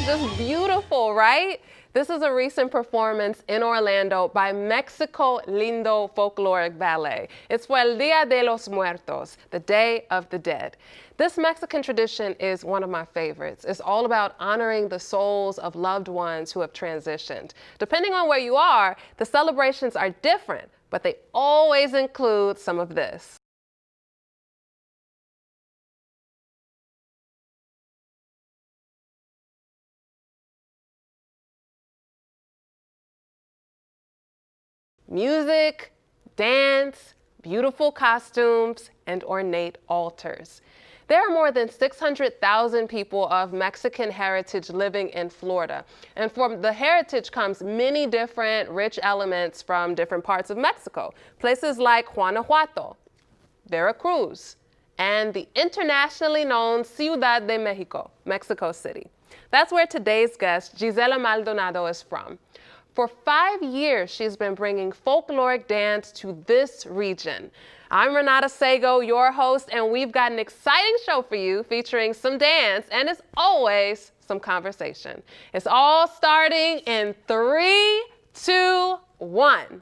is just beautiful, right? This is a recent performance in Orlando by Mexico Lindo Folkloric Ballet. It's for el Día de los Muertos, the Day of the Dead. This Mexican tradition is one of my favorites. It's all about honoring the souls of loved ones who have transitioned. Depending on where you are, the celebrations are different, but they always include some of this. Music, dance, beautiful costumes, and ornate altars. There are more than 600,000 people of Mexican heritage living in Florida. And from the heritage comes many different rich elements from different parts of Mexico. Places like Guanajuato, Veracruz, and the internationally known Ciudad de Mexico, Mexico City. That's where today's guest, Gizela Maldonado, is from. For 5 years, she's been bringing folkloric dance to this region. I'm Renata Sago, your host, and we've got an exciting show for you featuring some dance and, as always, some conversation. It's all starting in 3, 2, 1.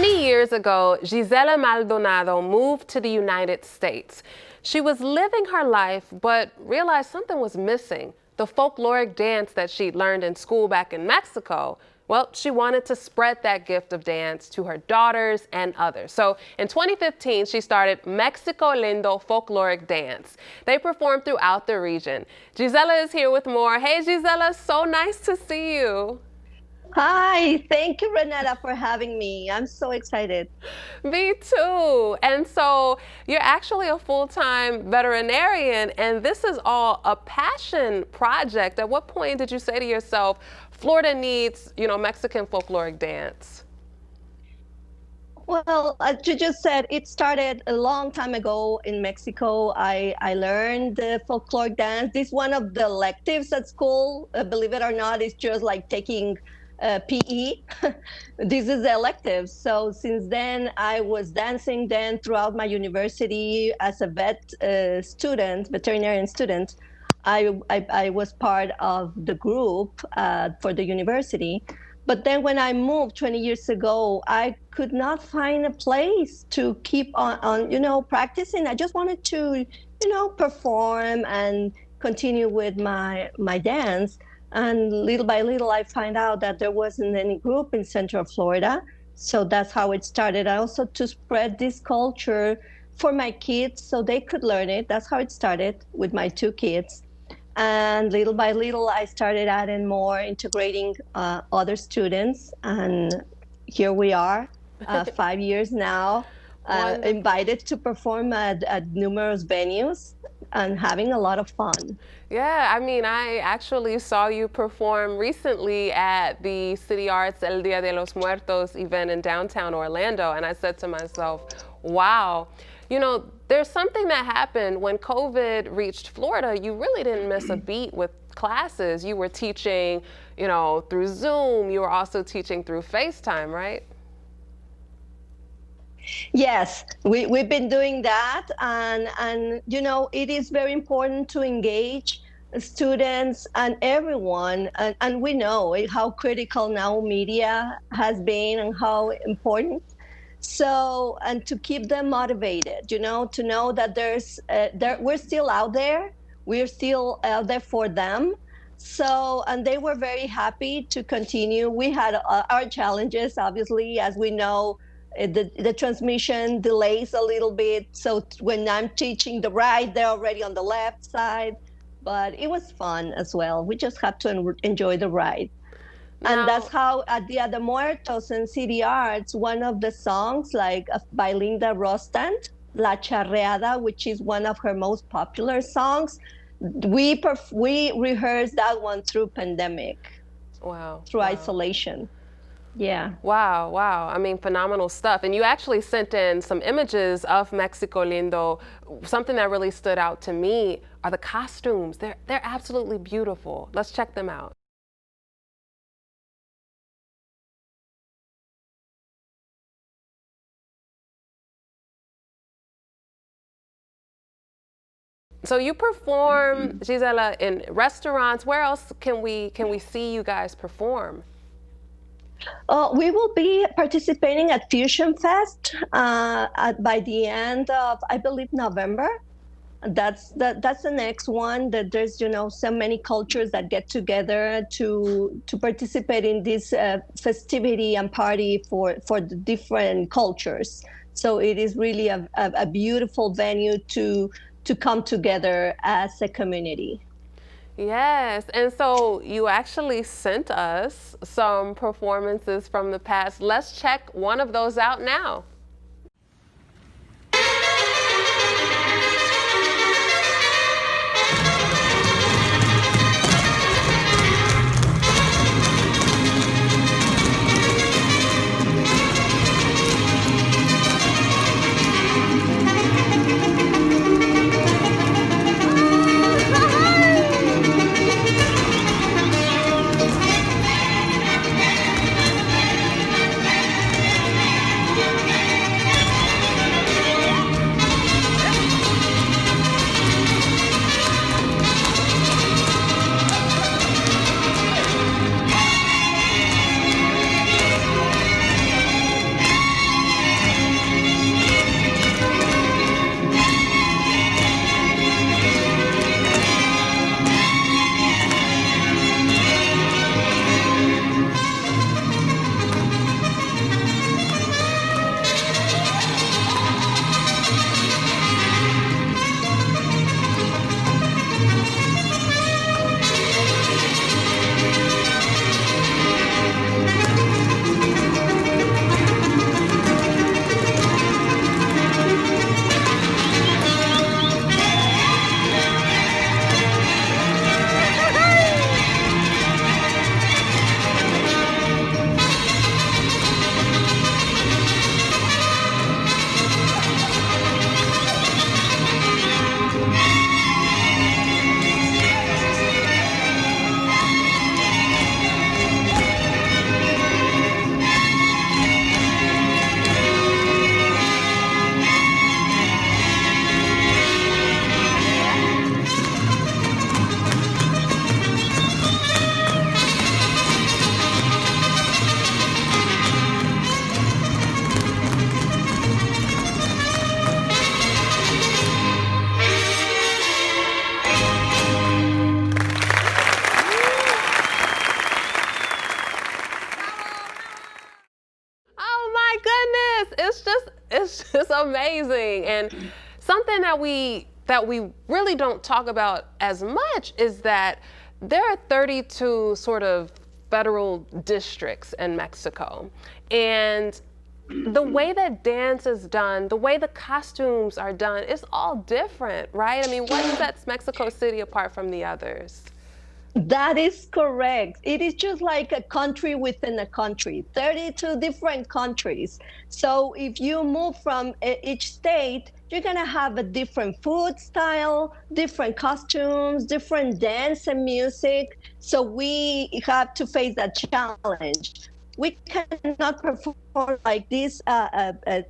Years ago, Gizela Maldonado moved to the United States. She was living her life, but realized something was missing. The folkloric dance that she'd learned in school back in Mexico. Well, she wanted to spread that gift of dance to her daughters and others. So in 2015, she started Mexico Lindo Folkloric Dance. They perform throughout the region. Gizela is here with more. Hey, Gizela, so nice to see you. Hi, thank you, Renata, for having me. I'm so excited. Me too. And so you're actually a full-time veterinarian, and this is all a passion project. At what point did you say to yourself, Florida needs, Mexican folkloric dance? Well, as you just said, it started a long time ago in Mexico. I learned the folkloric dance. This is one of the electives at school. Believe it or not, it's just like taking PE. This is the elective. So since then, I was dancing then throughout my university as a veterinarian student. I was part of the group for the university. But then when I moved 20 years ago, I could not find a place to keep on practicing. I just wanted to, perform and continue with my dance. And little by little, I find out that there wasn't any group in Central Florida. So that's how it started. I also to spread this culture for my kids so they could learn it. That's how it started with my 2 kids. And little by little, I started adding more, integrating other students. And here we are, 5 years now, invited to perform at numerous venues and having a lot of fun. Yeah, I mean, I actually saw you perform recently at the City Arts El Día de los Muertos event in downtown Orlando, and I said to myself, wow, there's something that happened when COVID reached Florida. You really didn't miss a beat with classes. You were teaching, through Zoom. You were also teaching through FaceTime, right? Yes, we've been doing that, and it is very important to engage students and everyone, and we know how critical now media has been and how important. So, and to keep them motivated, to know that we're still out there, we're still out there for them. So, and they were very happy to continue. We had our challenges, obviously, as we know. The transmission delays a little bit. So when I'm teaching the right, they're already on the left side. But it was fun as well. We just had to enjoy the ride. And that's how at Dia de Muertos in City Arts, one of the songs like by Linda Rostand, La Charreada, which is one of her most popular songs, we rehearsed that one through pandemic. Wow. Through isolation. Yeah. Wow, wow. I mean, phenomenal stuff. And you actually sent in some images of Mexico Lindo. Something that really stood out to me are the costumes. They're absolutely beautiful. Let's check them out. So you perform, Gizela, in restaurants. Where else can we see you guys perform? We will be participating at Fusion Fest by the end of, I believe, November. That's the next one. That there's so many cultures that get together to participate in this festivity and party for the different cultures. So it is really a beautiful venue to come together as a community. Yes, and so you actually sent us some performances from the past. Let's check one of those out now. Oh my goodness. It's just amazing. And something that we really don't talk about as much is that there are 32 sort of federal districts in Mexico. And the way that dance is done, the way the costumes are done, it's all different, right? I mean, what sets Mexico City apart from the others? That is correct. It is just like a country within a country, 32 different countries. So if you move from each state, you're going to have a different food style, different costumes, different dance and music. So we have to face that challenge. We cannot perform like this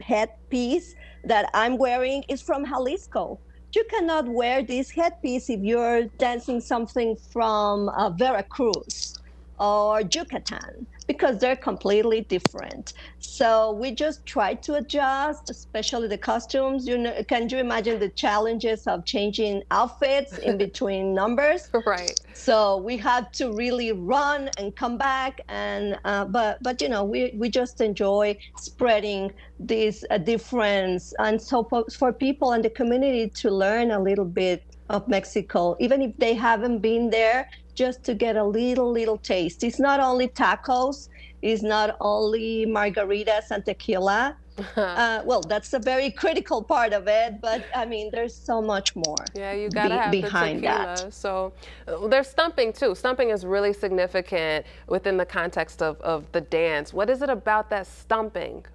headpiece that I'm wearing is from Jalisco. You cannot wear this headpiece if you're dancing something from Veracruz or Yucatan because they're completely different. So we just try to adjust, especially the costumes. Can you imagine the challenges of changing outfits in between numbers? Right. So we had to really run and come back, and but we just enjoy spreading this difference, and so for people and the community to learn a little bit of Mexico, even if they haven't been there, just to get a little taste. It's not only tacos, it's not only margaritas and tequila. Well, that's a very critical part of it, but I mean, there's so much more Yeah, you gotta have the behind tequila. that. So there's stumping too. Stumping is really significant within the context of the dance. What is it about that stumping?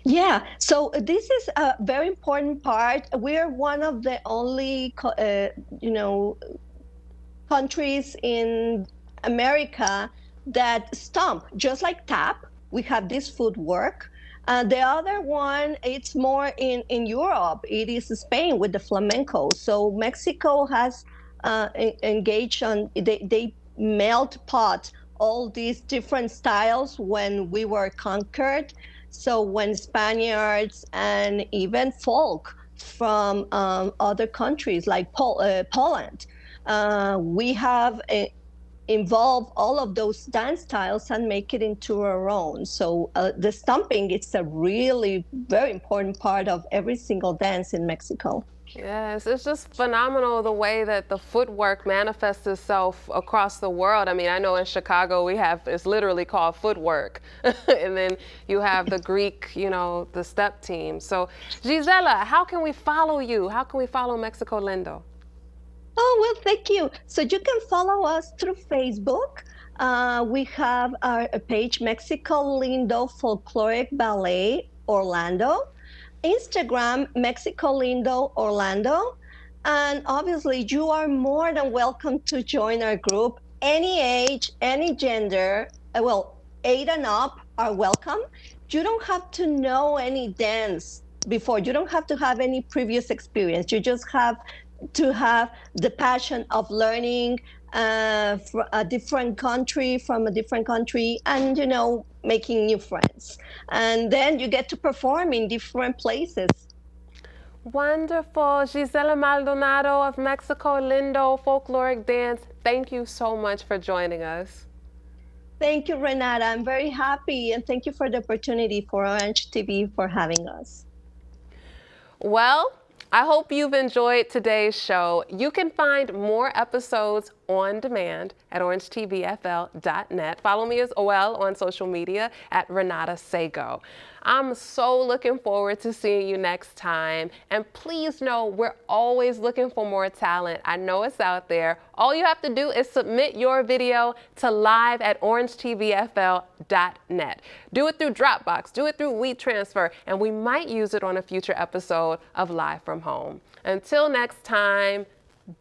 Yeah, so this is a very important part. We're one of the only, you know, countries in America that stomp, just like tap. We have this footwork, The other one, it's more in Europe. It is Spain with the flamenco. So Mexico has engaged on, they melt pot all these different styles when we were conquered. So when Spaniards and even folk from other countries like Poland, we have involve all of those dance styles and make it into our own. So the stomping, it's a really very important part of every single dance in Mexico. Yes, it's just phenomenal the way that the footwork manifests itself across the world. I mean, I know in Chicago we have, it's literally called footwork. And then you have the Greek, the step team. So Gizela, how can we follow you? How can we follow Mexico Lindo? Oh, well, thank you. So you can follow us through Facebook. We have our page, Mexico Lindo Folkloric Ballet Orlando. Instagram, Mexico Lindo Orlando. And obviously, you are more than welcome to join our group. Any age, any gender, well, 8 and up are welcome. You don't have to know any dance before. You don't have to have any previous experience. You just have to have the passion of learning from a different country, and making new friends, and then you get to perform in different places. Wonderful. Gizela Maldonado of Mexico Lindo Folkloric Dance, thank you so much for joining us. Thank you, Renata. I'm very happy, and thank you for the opportunity for Orange TV for having us. Well, I hope you've enjoyed today's show. You can find more episodes on demand at orangetvfl.net. Follow me as well on social media at Renata Sago. I'm so looking forward to seeing you next time. And please know we're always looking for more talent. I know it's out there. All you have to do is submit your video to live@orangetvfl.net. Do it through Dropbox, do it through WeTransfer, and we might use it on a future episode of Live from Home. Until next time,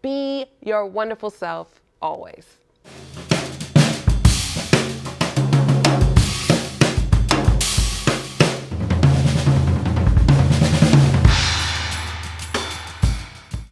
be your wonderful self always.